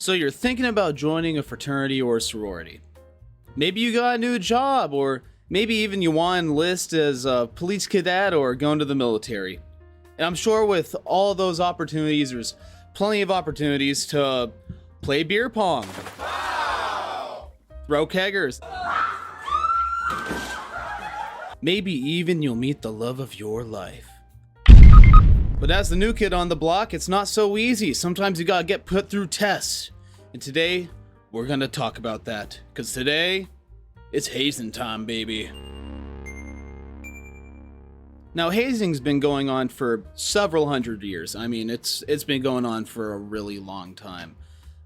So you're thinking about joining a fraternity or a sorority. Maybe you got a new job, or maybe even you want to enlist as a police cadet or go into the military. And I'm sure with all those opportunities, there's plenty of opportunities to play beer pong, throw keggers. Maybe even you'll meet the love of your life. But as the new kid on the block, it's not so easy. Sometimes you gotta get put through tests. And today, we're gonna talk about that. Because today, it's hazing time, baby. Now, hazing's been going on for several hundred years. I mean, it's been going on for a really long time.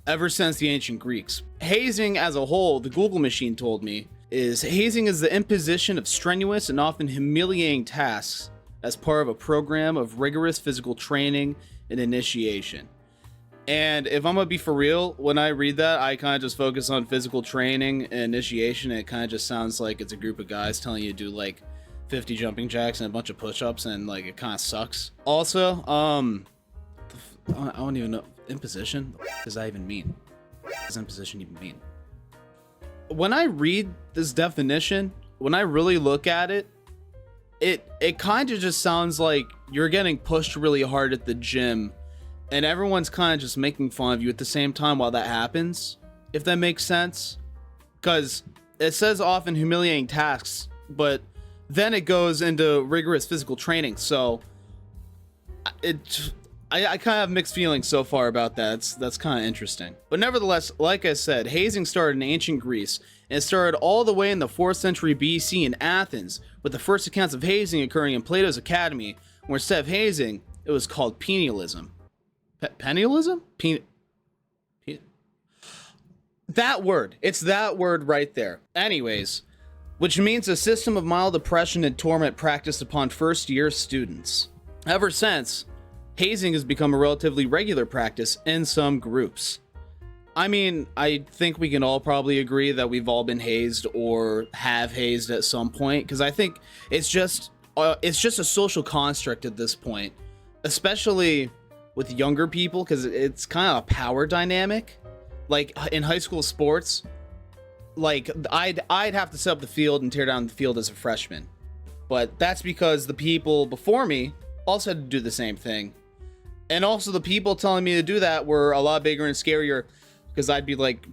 Ever since the ancient Greeks. Hazing as a whole, the Google machine told me, hazing is the imposition of strenuous and often humiliating tasks as part of a program of rigorous physical training and initiation. And if I'm gonna be for real, when I read that, I kind of just focus on physical training and initiation. And it kind of just sounds like it's a group of guys telling you to do like 50 jumping jacks and a bunch of push-ups, and like it kind of sucks. Also, I don't even know, imposition? What does that even mean? What does imposition even mean? When I read this definition, when I really look at it, it kind of just sounds like you're getting pushed really hard at the gym and everyone's kind of just making fun of you at the same time while that happens, if that makes sense. Because it says often humiliating tasks, but then it goes into rigorous physical training. So I kind of have mixed feelings so far about that. That's kind of interesting. But nevertheless, like I said, hazing started in ancient Greece, and it started all the way in the 4th century BC in Athens, with the first accounts of hazing occurring in Plato's Academy, where instead of hazing, it was called penalism. Penalism? That word. It's that word right there. Anyways, which means a system of mild oppression and torment practiced upon first-year students. Ever since, hazing has become a relatively regular practice in some groups. I mean, I think we can all probably agree that we've all been hazed or have hazed at some point, because I think it's just a social construct at this point, especially with younger people, because it's kind of a power dynamic. Like in high school sports, like I'd have to set up the field and tear down the field as a freshman, but that's because the people before me also had to do the same thing. And also the people telling me to do that were a lot bigger and scarier, because I'd be like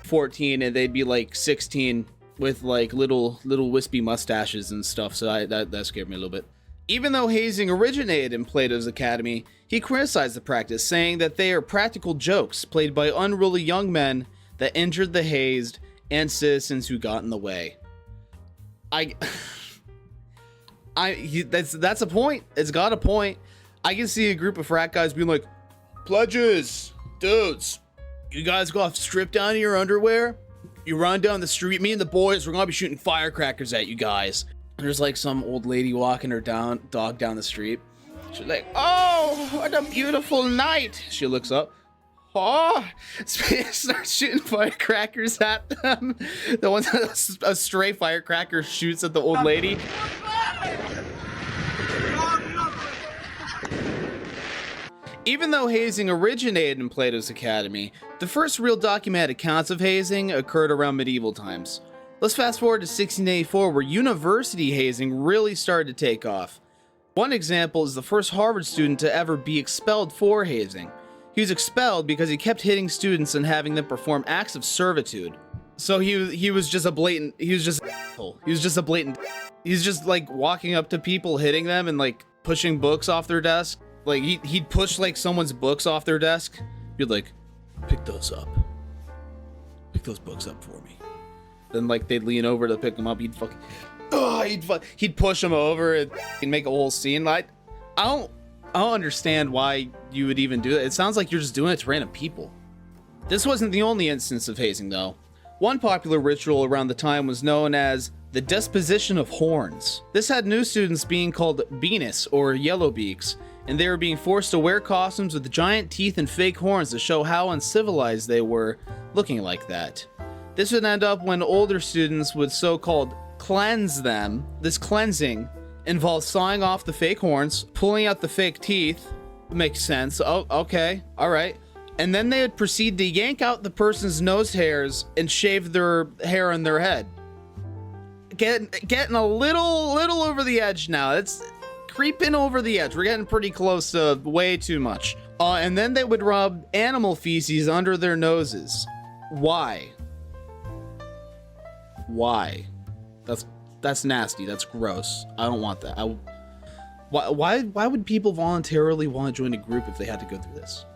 14 and they'd be like 16 with like little wispy mustaches and stuff. So that scared me a little bit. Even though hazing originated in Plato's Academy, he criticized the practice, saying that they are practical jokes played by unruly young men that injured the hazed and citizens who got in the way. That's a point. It's got a point. I can see a group of frat guys being like, pledges, dudes, you guys go off, strip down to your underwear, you run down the street, me and the boys, we're gonna be shooting firecrackers at you guys. And there's like some old lady walking her dog down the street. She's like, oh, what a beautiful night. She looks up. Oh, starts shooting firecrackers at them. The one that a stray firecracker shoots at the old lady. Even though hazing originated in Plato's Academy, the first real documented accounts of hazing occurred around medieval times. Let's fast forward to 1684, where university hazing really started to take off. One example is the first Harvard student to ever be expelled for hazing. He was expelled because he kept hitting students and having them perform acts of servitude. So he was just a blatant, he's just like walking up to people, hitting them and like pushing books off their desk. Like he'd push like someone's books off their desk. He'd like, pick those up. Pick those books up for me. Then like they'd lean over to pick them up. He'd push them over and make a whole scene. Like I don't understand why you would even do that. It sounds like you're just doing it to random people. This wasn't the only instance of hazing though. One popular ritual around the time was known as the disposition of horns. This had new students being called Venus or Yellowbeaks, and they were being forced to wear costumes with giant teeth and fake horns to show how uncivilized they were looking like that. This would end up when older students would so-called cleanse them. This cleansing involves sawing off the fake horns, pulling out the fake teeth. Makes sense. Oh, okay. All right. and then they would proceed to yank out the person's nose hairs and shave their hair on their head. Getting a little over the edge now. It's creeping over the edge. We're getting pretty close to way too much. And then they would rub animal feces under their noses. Why? Why? That's nasty. That's gross. I don't want that. Why would people voluntarily want to join a group if they had to go through this?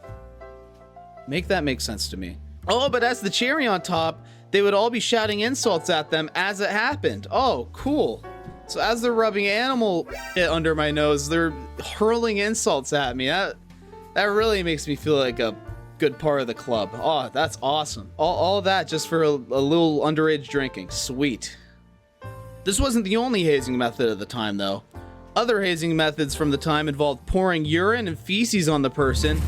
Make that make sense to me. Oh, but as the cherry on top, they would all be shouting insults at them as it happened. Oh, cool. So as they're rubbing animal shit under my nose, they're hurling insults at me. That really makes me feel like a good part of the club. Oh, that's awesome. All of that just for a little underage drinking. Sweet. This wasn't the only hazing method at the time, though. Other hazing methods from the time involved pouring urine and feces on the person.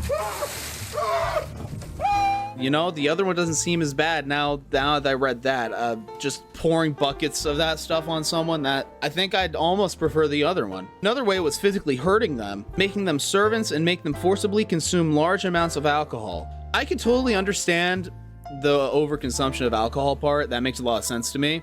You know, the other one doesn't seem as bad now that I read that. Just pouring buckets of that stuff on someone, that I think I'd almost prefer the other one. Another way was physically hurting them, making them servants and make them forcibly consume large amounts of alcohol. I could totally understand the overconsumption of alcohol part. That makes a lot of sense to me.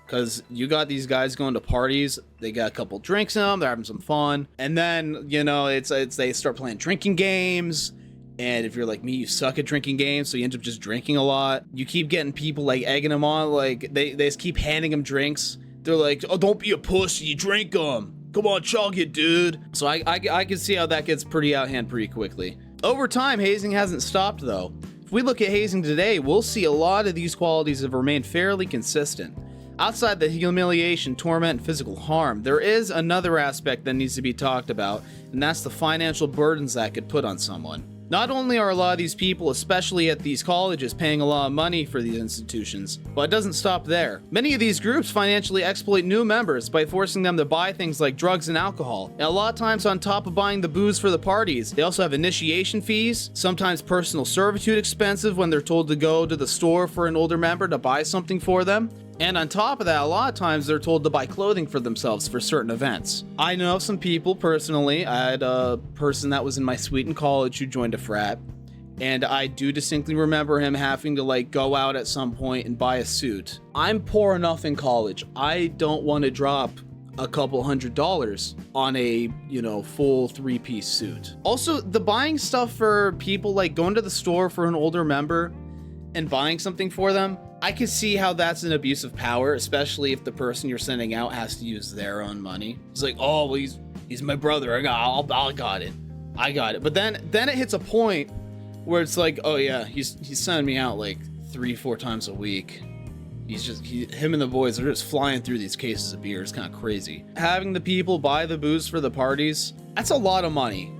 Because you got these guys going to parties, they got a couple drinks in them, they're having some fun. And then, you know, they start playing drinking games. And if you're like me, you suck at drinking games, so you end up just drinking a lot. You keep getting people like egging them on, like they just keep handing them drinks. They're like, oh, don't be a pussy, drink them. Come on, chug it, dude. So I can see how that gets pretty out of hand pretty quickly. Over time, hazing hasn't stopped though. If we look at hazing today, we'll see a lot of these qualities have remained fairly consistent. Outside the humiliation, torment, and physical harm, there is another aspect that needs to be talked about, and that's the financial burdens that could put on someone. Not only are a lot of these people, especially at these colleges, paying a lot of money for these institutions, but it doesn't stop there. Many of these groups financially exploit new members by forcing them to buy things like drugs and alcohol. And a lot of times, on top of buying the booze for the parties, they also have initiation fees, sometimes personal servitude expensive when they're told to go to the store for an older member to buy something for them. And on top of that, a lot of times they're told to buy clothing for themselves for certain events. I know some people personally. I had a person that was in my suite in college who joined a frat, and I do distinctly remember him having to like go out at some point and buy a suit. I'm poor enough in college. I don't want to drop a couple $100 on a, you know, full 3-piece suit. Also, the buying stuff for people, like going to the store for an older member and buying something for them, I can see how that's an abuse of power, especially if the person you're sending out has to use their own money. It's like, oh, well, he's my brother. I got it. But then it hits a point where it's like, oh yeah, he's sending me out like 3-4 times a week. Him and the boys are just flying through these cases of beer. It's kind of crazy. Having the people buy the booze for the parties, that's a lot of money.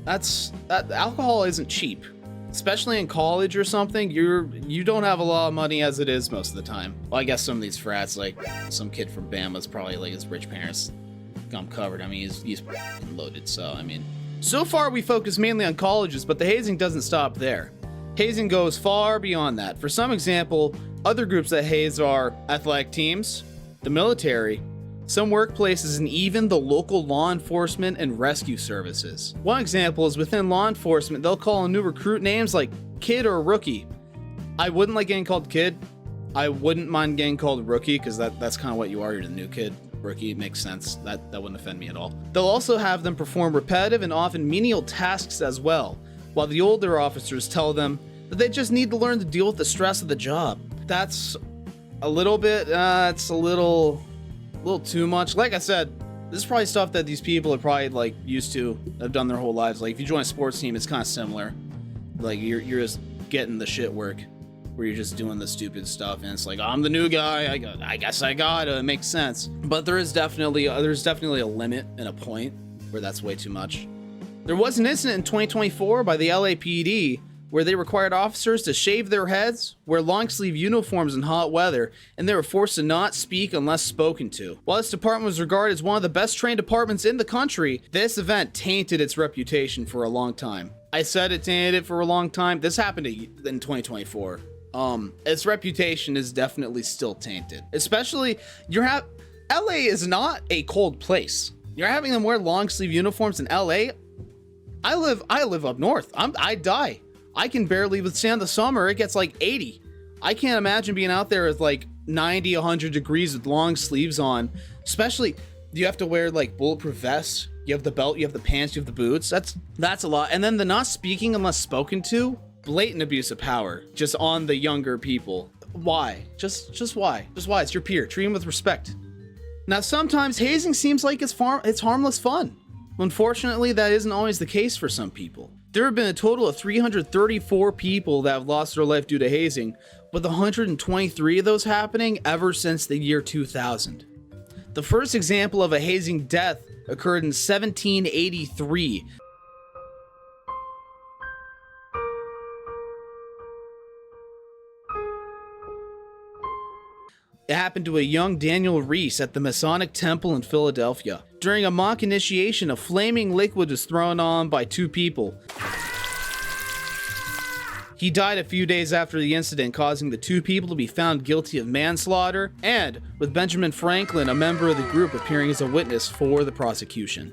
That alcohol isn't cheap. Especially in college or something, you don't have a lot of money as it is most of the time. Well, I guess some of these frats, like some kid from Bama's probably like his rich parents got him covered. I mean, he's loaded, so I mean. So far we focus mainly on colleges, but the hazing doesn't stop there. Hazing goes far beyond that. For some example, other groups that haze are athletic teams, the military, some workplaces, and even the local law enforcement and rescue services. One example is within law enforcement, they'll call a new recruit names like kid or rookie. I wouldn't like getting called kid. I wouldn't mind getting called rookie because that's kind of what you are. You're the new kid. Rookie makes sense. That wouldn't offend me at all. They'll also have them perform repetitive and often menial tasks as well, while the older officers tell them that they just need to learn to deal with the stress of the job. That's a little bit, it's a little too much. Like I said, this is probably stuff that these people are probably like used to, have done their whole lives. Like if you join a sports team, it's kind of similar. Like you're just getting the shit work where you're just doing the stupid stuff, and it's like, I'm the new guy, I guess I gotta. It makes sense. But there's definitely a limit and a point where that's way too much. There was an incident in 2024 by the LAPD where they required officers to shave their heads, wear long-sleeve uniforms in hot weather, and they were forced to not speak unless spoken to. While this department was regarded as one of the best-trained departments in the country, this event tainted its reputation for a long time. I said it tainted it for a long time. This happened in 2024. Its reputation is definitely still tainted. Especially, LA is not a cold place. You're having them wear long-sleeve uniforms in LA? I live up north. I die. I can barely withstand the summer. It gets like 80. I can't imagine being out there with like 90, 100 degrees with long sleeves on. Especially, you have to wear like bulletproof vests. You have the belt, you have the pants, you have the boots. That's a lot. And then the not speaking unless spoken to. Blatant abuse of power just on the younger people. Why? Just why? Just why? It's your peer. Treat him with respect. Now, sometimes hazing seems like it's harmless fun. Unfortunately, that isn't always the case for some people. There have been a total of 334 people that have lost their life due to hazing, with 123 of those happening ever since the year 2000. The first example of a hazing death occurred in 1783. It happened to a young Daniel Reese at the Masonic Temple in Philadelphia. During a mock initiation, a flaming liquid was thrown on by two people. He died a few days after the incident, causing the two people to be found guilty of manslaughter, and with Benjamin Franklin, a member of the group, appearing as a witness for the prosecution.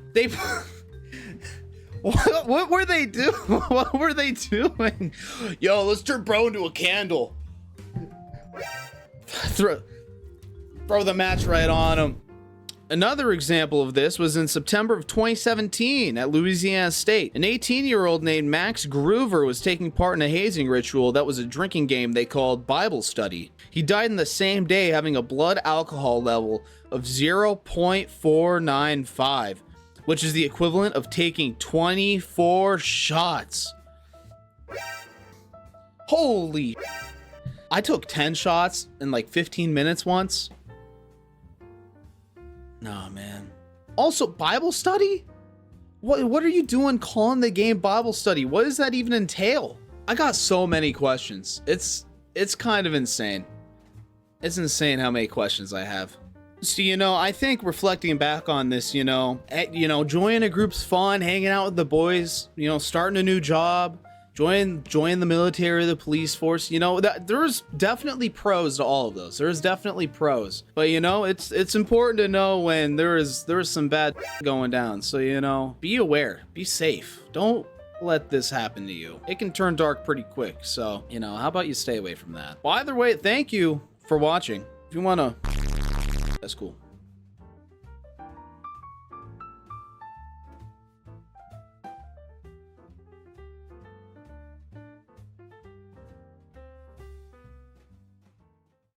What were they doing? What were they doing? Yo, let's turn bro into a candle. Throw the match right on him. Another example of this was in September of 2017 at Louisiana State. An 18-year-old named Max Groover was taking part in a hazing ritual that was a drinking game they called Bible study. He died in the same day, having a blood alcohol level of 0.495, which is the equivalent of taking 24 shots. Holy... I took 10 shots in like 15 minutes once. Nah, man. Also, Bible study? What are you doing calling the game Bible study? What does that even entail? I got so many questions. It's kind of insane. It's insane how many questions I have. So, I think reflecting back on this, joining a group's fun, hanging out with the boys, starting a new job, join the military, the police force, there's definitely pros to all of those. There's definitely pros. But it's important to know when there is some bad going down. So, be aware, be safe. Don't let this happen to you. It can turn dark pretty quick. So, how about you stay away from that? Well, either way, thank you for watching. If you wanna, that's cool.